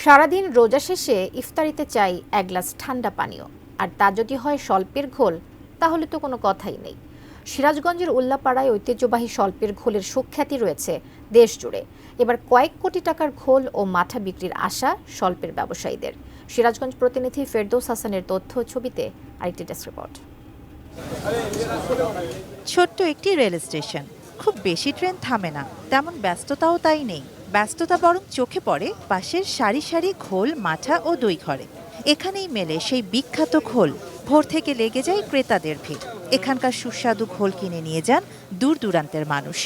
সারাদিন রোজা শেষে ইফতারিতে চাই এক গ্লাস ঠান্ডা পানীয়, আর তা যদি হয় স্বল্পের ঘোল তাহলে তো কোনো কথাই নেই। সিরাজগঞ্জের উল্লাপাড়ায় ঐতিহ্যবাহী স্বল্পের ঘোলের সুখ্যাতি রয়েছে দেশ জুড়ে। এবার কয়েক কোটি টাকার ঘোল ও মাঠা বিক্রির আশা স্বল্পের ব্যবসায়ীদের। সিরাজগঞ্জ প্রতিনিধি ফেরদৌস হাসানের তথ্য ছবিতে আরেকটি ডেস্ক রিপোর্ট। ছোট্ট একটি রেল স্টেশন, খুব বেশি ট্রেন থামে না, তেমন ব্যস্ততাও তাই নেই। ব্যস্ততা বরং চোখে পড়ে পাশের সারি সারি ঘোল, মাঠা ও দই ঘরে। এখানেই মেলে সেই বিখ্যাত ঘোল। ভোর থেকে লেগে যায় ক্রেতাদের ভিড়। এখানকার সুস্বাদু ঘোল কিনে নিয়ে যান দূর দূরান্তের মানুষ।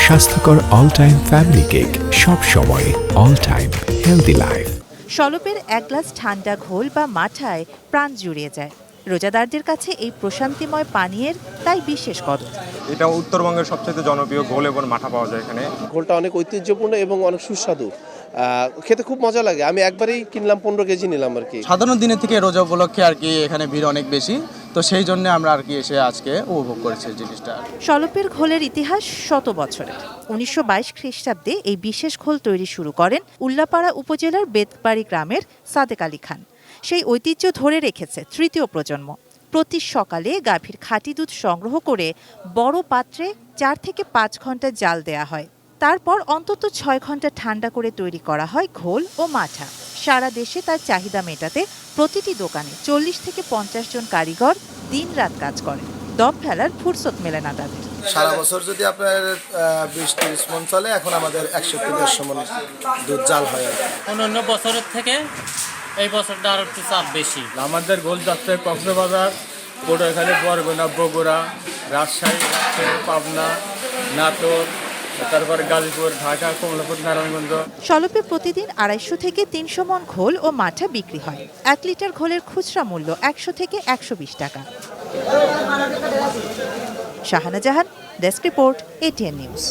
স্বাস্থ্যকর অল টাইম ফ্যামিলি কেক, সব সময় অল টাইম হেলদি লাইফ। স্বল্পের এক গ্লাস ঠান্ডা ঘোল বা মাঠায় প্রাণ জুড়িয়ে যায়। রোজাদারদের কাছে এই প্রশান্তিময় পানীয়ের তাই বিশেষ কদর। এটা উত্তরবঙ্গের সবচেয়ে জনপ্রিয় ঘোল এবং মাঠা পাওয়া যায় এখানে। ঘোলটা অনেক ঐতিহ্যপূর্ণ এবং অনেক সুস্বাদু, খেতে খুব মজা লাগে। আমি একবারেই কিনলাম, 15 কেজি নিলাম আর কি। সাধারণ দিনের থেকে রোজা উপলক্ষে আর কি এখানে ভিড় অনেক বেশি, তো সেই জন্য আমরা আর কি এসে আজকে উপভোগ করেছি জিনিসটা। স্বল্পের ঘোলের ইতিহাস শত বছরের। 1922 খ্রিস্টাব্দে এই বিশেষ ঘোল তৈরি শুরু করেন উল্লাপাড়া উপজেলার বেতবাড়ি গ্রামের সাদেক আলী খান। সেই ঐতিহ্য ধরে রেখেছে তৃতীয় প্রজন্ম। প্রতি সকালে গাভীর খাঁটি দুধ সংগ্রহ করে বড় পাত্রে 4 থেকে 5 ঘন্টা জাল দেয়া হয়। তারপর অন্তত 6 ঘন্টা ঠান্ডা করে তৈরি করা হয় ঘোল ও মাঠা। সারা দেশে তার চাহিদা মেটাতে প্রতিটি দোকানে 40 থেকে 50 জন কারিগর দিনরাত কাজ করে। দম ফেলার ফুরসত মেলে না তাদের। সারা বছর যদি আপনার 20-30 মণ চলে, এখন আমাদের 100 থেকে 150 মণ দুধ জাল হয়। অন্য বছরের থেকে এই বছরটা আরো একটু চাপ বেশি। আমাদের গোল যাচ্ছে কক্সবাজার, পটুয়াখালী, বরগুনা, বগুড়া, রাজশাহী, পাবনা, নাটোর, তারপরে গাজীপুর, ঢাকা, কমলাপুর, নারায়ণগঞ্জ। স্বল্পে প্রতিদিন 250 থেকে 300 মণ ঘোল ও মাঠা বিক্রি হয়। 1 লিটার ঘোলের খুচরা মূল্য 100 থেকে 120 টাকা। শাহানা জাহান, ডেস্ক রিপোর্ট, এটিএন নিউজ।